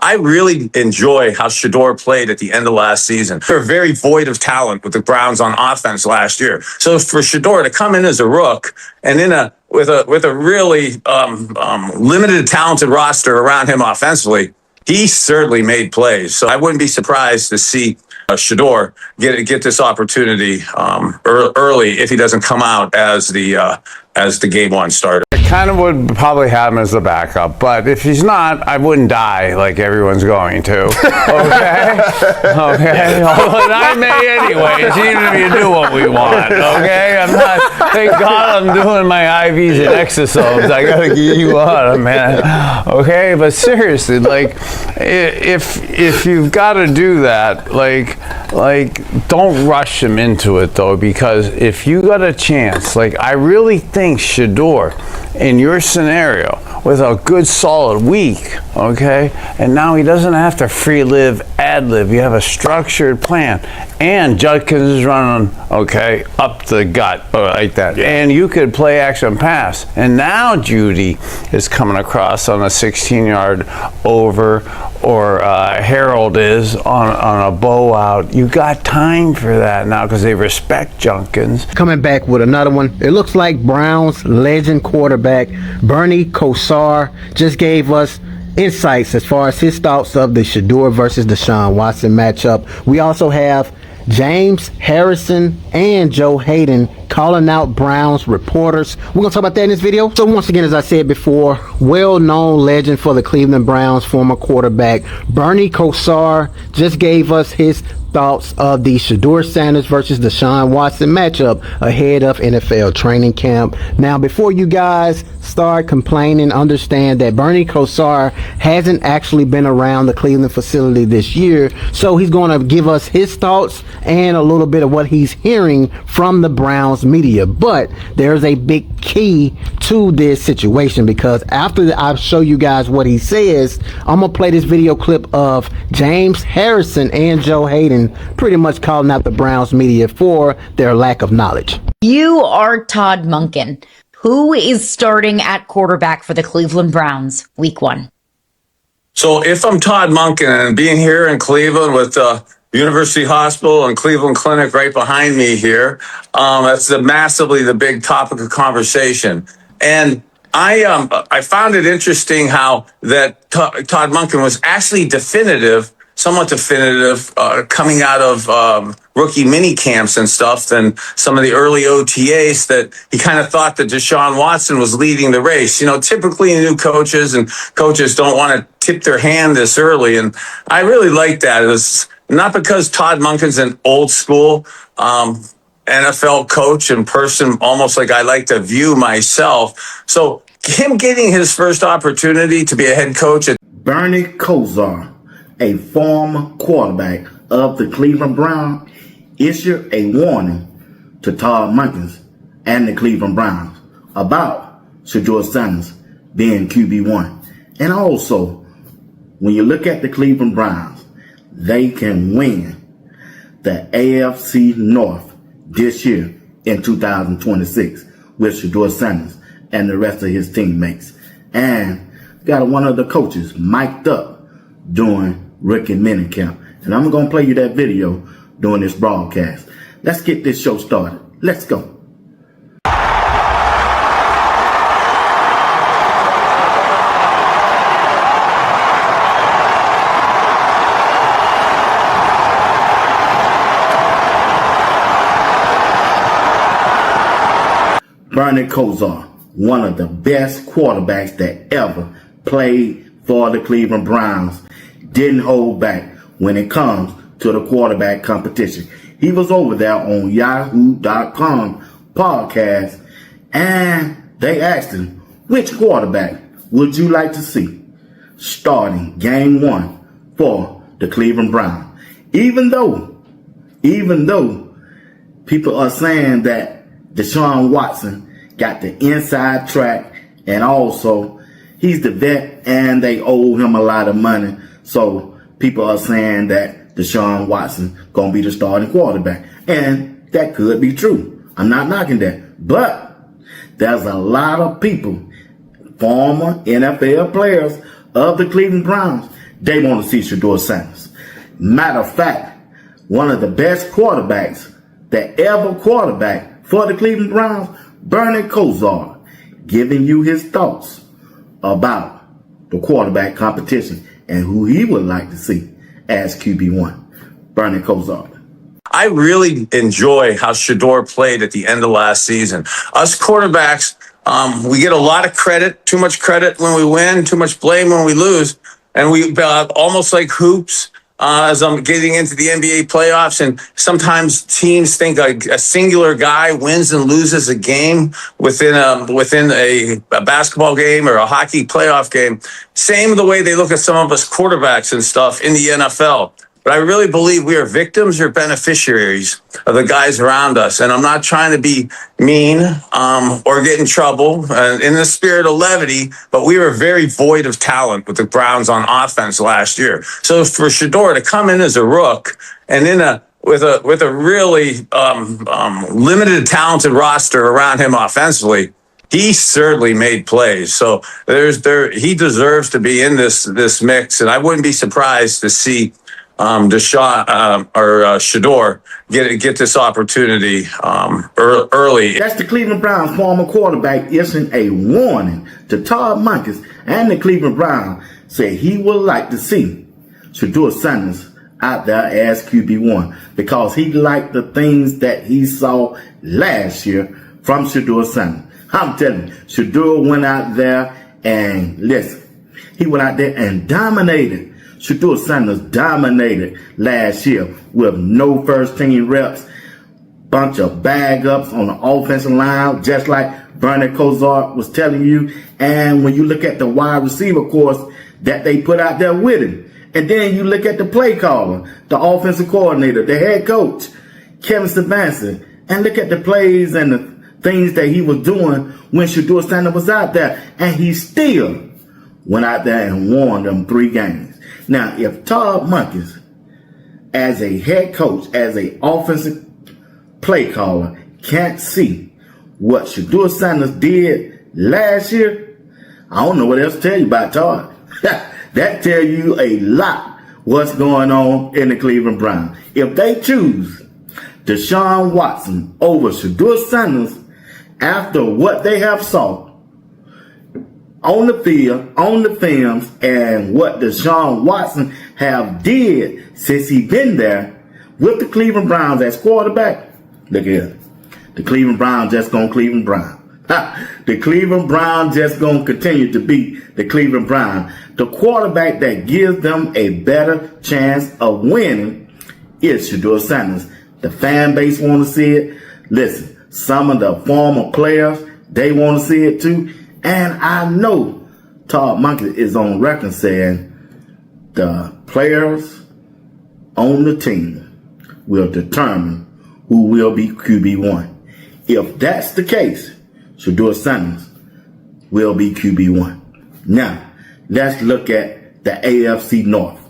I really enjoy how Shedeur played at the end of last season. They're very void of talent with the Browns on offense last year. So for Shedeur to come in as a rook and with a really limited talented roster around him offensively, he certainly made plays. So I wouldn't be surprised to see Shedeur get this opportunity early if he doesn't come out as the game one starter. I kind of would probably have him as the backup, but if he's not, I wouldn't die like everyone's going to. Okay? Okay? Although I may anyways, even if you do what we want. Okay? I'm not, thank God I'm doing my IVs and exosomes. I gotta get you on, man. Okay? But seriously, like, if you've got to do that, like, don't rush him into it though, because if you got a chance, like, I really think Shedeur, in your scenario, with a good solid week, okay, and now he doesn't have to ad-lib. You have a structured plan, and Judkins is running, okay, up the gut like that, and you could play action pass, and now Judy is coming across on a 16-yard over, or Harold is on a bow out. You got time for that now because they respect Judkins. Coming back with another one. It looks like Browns legend quarterback Bernie Kosar just gave us insights as far as his thoughts of the Shedeur versus Deshaun Watson matchup. We also have James Harrison and Joe Hayden calling out Browns reporters. We're going to talk about that in this video. So once again, as I said before, well-known legend for the Cleveland Browns, former quarterback Bernie Kosar just gave us his thoughts of the Shedeur Sanders versus Deshaun Watson matchup ahead of NFL training camp. Now, before you guys start complaining, understand that Bernie Kosar hasn't actually been around the Cleveland facility this year, so he's going to give us his thoughts and a little bit of what he's hearing from the Browns media. But there's a big key to this situation, because after I show you guys what he says, I'm gonna play this video clip of James Harrison and Joe Hayden pretty much calling out the Browns media for their lack of knowledge. You are Todd Monken. Who is starting at quarterback for the Cleveland Browns week 1? So if I'm Todd Monken and being here in Cleveland with University Hospital and Cleveland Clinic right behind me here, that's massively the big topic of conversation. And I found it interesting how that Todd Monken was actually somewhat definitive, coming out of rookie mini camps and stuff, and some of the early OTAs, that he kind of thought that Deshaun Watson was leading the race. You know, typically new coaches don't want to tip their hand this early, and I really like that. It was not because Todd Monken's an old school NFL coach and person, almost like I like to view myself. So him getting his first opportunity to be a head coach at Bernie Kosar, a former quarterback of the Cleveland Browns, issued a warning to Todd Monken and the Cleveland Browns about Shedeur Sanders being QB1. And also, when you look at the Cleveland Browns, they can win the AFC North this year in 2026 with Shedeur Sanders and the rest of his teammates. And got one of the coaches mic'd up during rookie minicamp. And I'm going to play you that video during this broadcast. Let's get this show started. Let's go. Bernie Kosar, one of the best quarterbacks that ever played for the Cleveland Browns, didn't hold back when it comes to the quarterback competition. He was over there on Yahoo.com podcast, and they asked him, which quarterback would you like to see starting game 1 for the Cleveland Browns? Even though people are saying that Deshaun Watson got the inside track, and also he's the vet and they owe him a lot of money. So people are saying that Deshaun Watson gonna be the starting quarterback. And that could be true. I'm not knocking that. But there's a lot of people, former NFL players of the Cleveland Browns, they want to see Shedeur Sanders. Matter of fact, one of the best quarterbacks that ever quarterback for the Cleveland Browns, Bernie Kosar, giving you his thoughts about the quarterback competition and who he would like to see as QB1. Bernie Kosar. I really enjoy how Shedeur played at the end of last season. Us quarterbacks, we get a lot of credit, too much credit when we win, too much blame when we lose. And we almost like hoops as I'm getting into the NBA playoffs. And sometimes teams think a singular guy wins and loses a game within a basketball game or a hockey playoff game. Same the way they look at some of us quarterbacks and stuff in the NFL. But I really believe we are victims or beneficiaries of the guys around us. And I'm not trying to be mean or get in trouble in the spirit of levity, but we were very void of talent with the Browns on offense last year. So for Shedeur to come in as a rook and with a really limited talented roster around him offensively, he certainly made plays. So he deserves to be in this mix. And I wouldn't be surprised to see Shedeur get this opportunity early. That's the Cleveland Browns former quarterback issuing a warning to Todd Monken, and the Cleveland Browns said he would like to see Shedeur Sanders out there as QB1 because he liked the things that he saw last year from Shedeur Sanders. I'm telling you, Shedeur went out there and he went out there and dominated. Shedeur Sanders dominated last year with no first team reps, bunch of bag ups on the offensive line, just like Bernie Kosar was telling you. And when you look at the wide receiver course that they put out there with him, and then you look at the play caller, the offensive coordinator, the head coach, Kevin Stefanski, and look at the plays and the things that he was doing when Shedeur Sanders was out there, and he still went out there and won them 3 games. Now, if Todd Monken, as a head coach, as a offensive play caller, can't see what Shedeur Sanders did last year, I don't know what else to tell you about Todd. That tell you a lot what's going on in the Cleveland Browns. If they choose Deshaun Watson over Shedeur Sanders after what they have saw on the field, on the films, and what Deshaun Watson have did since he been there with the Cleveland Browns as quarterback, look here. The Cleveland Browns just gonna Cleveland Brown. The Cleveland Browns just gonna continue to be the Cleveland Browns. The quarterback that gives them a better chance of winning is Shedeur Sanders. The fan base want to see it. Listen, some of the former players, they want to see it too. And I know Todd Monken is on record saying the players on the team will determine who will be QB1. If that's the case, Shedeur Sanders will be QB1. Now, let's look at the AFC North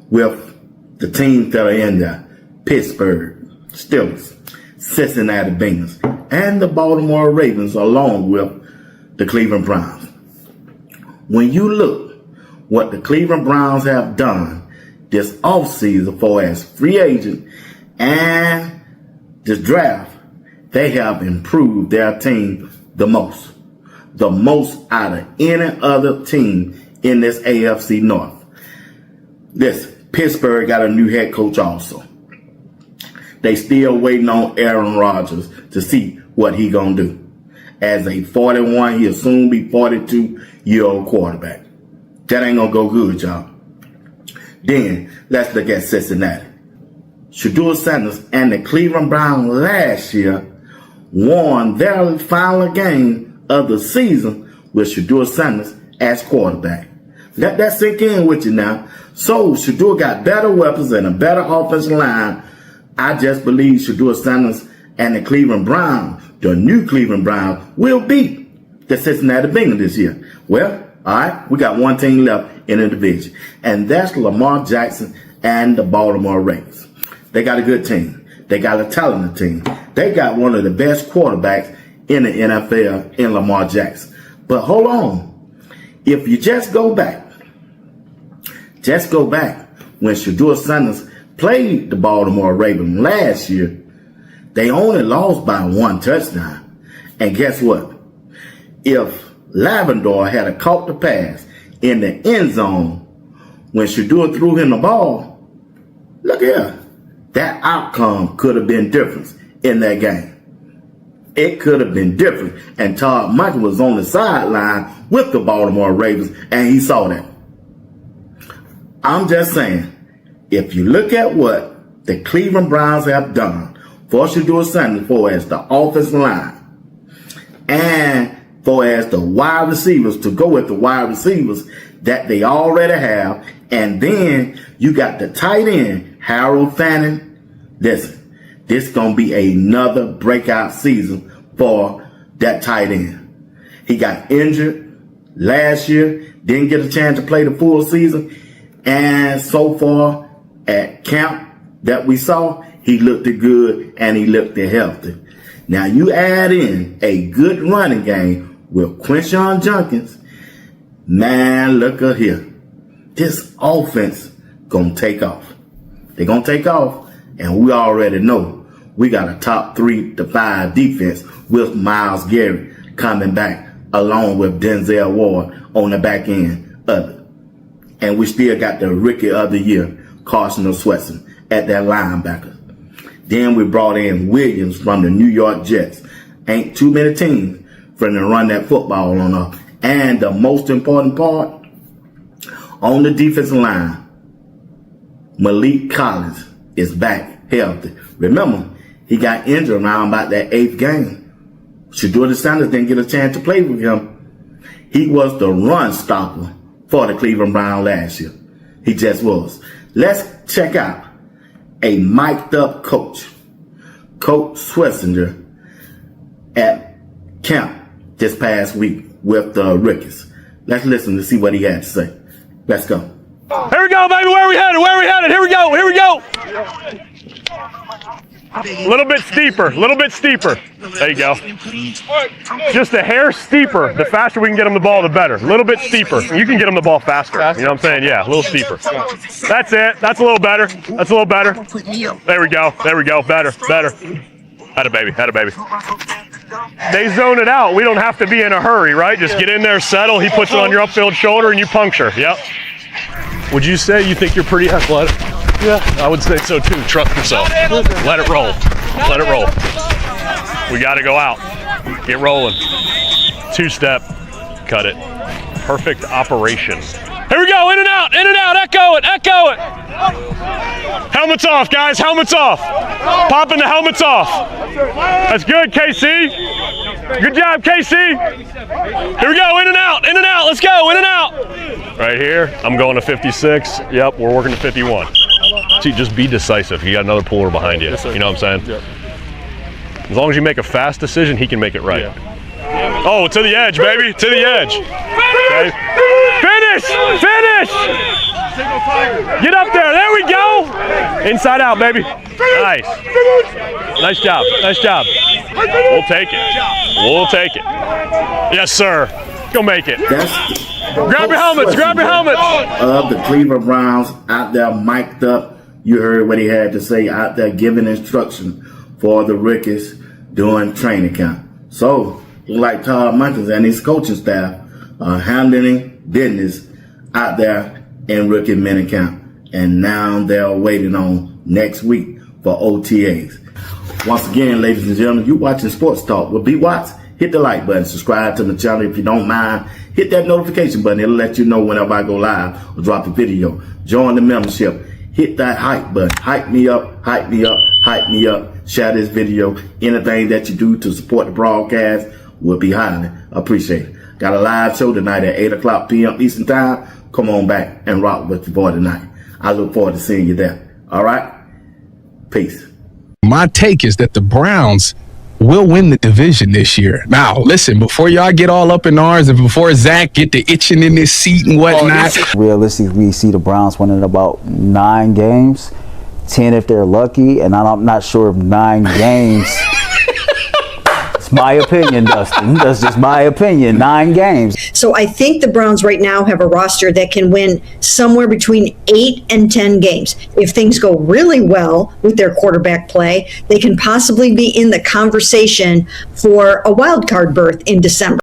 with the teams that are in there. Pittsburgh Steelers, Cincinnati Bengals, and the Baltimore Ravens along with the Cleveland Browns. When you look what the Cleveland Browns have done this offseason for as free agent and this draft, they have improved their team the most out of any other team in this AFC North. Pittsburgh got a new head coach also. They still waiting on Aaron Rodgers to see what he gonna do. As a 41, he'll soon be 42-year-old quarterback. That ain't gonna go good, y'all. Then let's look at Cincinnati. Shedeur Sanders and the Cleveland Browns last year won their final game of the season with Shedeur Sanders as quarterback. Let that sink in with you now. So Shedeur got better weapons and a better offensive line. I just believe Shedeur Sanders and the Cleveland Browns, the new Cleveland Browns, will beat the Cincinnati Bengals this year. Well, all right, we got one team left in the division, and that's Lamar Jackson and the Baltimore Ravens. They got a good team. They got a talented team. They got one of the best quarterbacks in the NFL in Lamar Jackson. But hold on. If you just go back Just go back when Shedeur Sanders played the Baltimore Ravens last year. They only lost by 1 touchdown. And guess what? If Lavendar had caught the pass in the end zone when Shedeur threw him the ball, look here, that outcome could have been different in that game. It could have been different. And Todd Monken was on the sideline with the Baltimore Ravens, and he saw that. I'm just saying, if you look at what the Cleveland Browns have done for Shedeur Sanders, for as the offensive line, and for as the wide receivers, to go with the wide receivers that they already have, and then you got the tight end, Harold Fanning. Listen, this is going to be another breakout season for that tight end. He got injured last year, didn't get a chance to play the full season, and so far at camp that we saw, he looked good and he looked healthy. Now you add in a good running game with Quinshon Judkins, man, look at here. This offense gonna take off. They're gonna take off, and we already know we got a top 3 to 5 defense with Myles Garrett coming back along with Denzel Ward on the back end of it. And we still got the Rookie of the Year, Carson Swetson, at that linebacker. Then we brought in Williams from the New York Jets. Ain't too many teams for them to run that football on us. And the most important part, on the defensive line, Malik Collins is back healthy. Remember, he got injured around about that 8th game. Shedeur Sanders didn't get a chance to play with him. He was the run stopper for the Cleveland Browns last year. He just was. Let's check out a mic'd up coach, Coach Swessinger, at camp this past week with the rookies. Let's listen to see what he had to say. Let's go. Here we go, baby. Where are we headed? Where are we headed? Here we go. Here we go. A little bit steeper. A little bit steeper. There you go. Just a hair steeper. The faster we can get them the ball, the better. A little bit steeper. You can get them the ball faster. You know what I'm saying? Yeah, a little steeper. That's it. That's a little better. That's a little better. There we go. There we go. Better. Better. Had a baby. Had a baby. They zone it out. We don't have to be in a hurry, right? Just get in there, settle. He puts it on your upfield shoulder, and you puncture. Yep. Would you say you think you're pretty athletic? Yeah, I would say so too. Trust yourself. Let it roll. Let it roll. We got to go out. Get rolling. 2-step. Cut it. Perfect operation. Here we go. In and out. In and out. Echo it. Echo it. Helmets off, guys. Helmets off. Popping the helmets off. That's good, KC. Good job, KC. Here we go. In and out. In and out. Let's go. In and out. Right here. I'm going to 56. Yep. We're working to 51. See, just be decisive. You got another puller behind you. Yes, you know what I'm saying? Yep. As long as you make a fast decision, he can make it right. Yeah. Oh, to the edge, baby. To the edge. Okay. Finish! Finish! Get up there. There we go. Inside out, baby. Nice. Nice job. Nice job. We'll take it. We'll take it. Yes, sir. Go make it. Grab your helmets. Grab your helmets. Of the Cleveland Browns out there mic'd up. You heard what he had to say out there giving instruction for the rookies during training camp. So, like Todd Monken and his coaching staff are handling business out there in rookie minicamp. And now they're waiting on next week for OTAs. Once again, ladies and gentlemen, you're watching Sports Talk with B. Watts. Hit the like button, subscribe to the channel if you don't mind. Hit that notification button. It'll let you know whenever I go live or drop a video. Join the membership. Hit that hype button. Hype me up, hype me up, hype me up. Share this video. Anything that you do to support the broadcast will be highly appreciated. Got a live show tonight at 8 o'clock p.m. Eastern Time. Come on back and rock with the boy tonight. I look forward to seeing you there. All right? Peace. My take is that the Browns will win the division this year. Now, listen, before y'all get all up in arms and before Zach get the itching in his seat and whatnot. Realistically, we see the Browns winning about 9 games, 10 if they're lucky, and I'm not sure if 9 games is That's my opinion, Dustin. That's just my opinion. 9 games. So I think the Browns right now have a roster that can win somewhere between 8 and 10 games. If things go really well with their quarterback play, they can possibly be in the conversation for a wild card berth in December.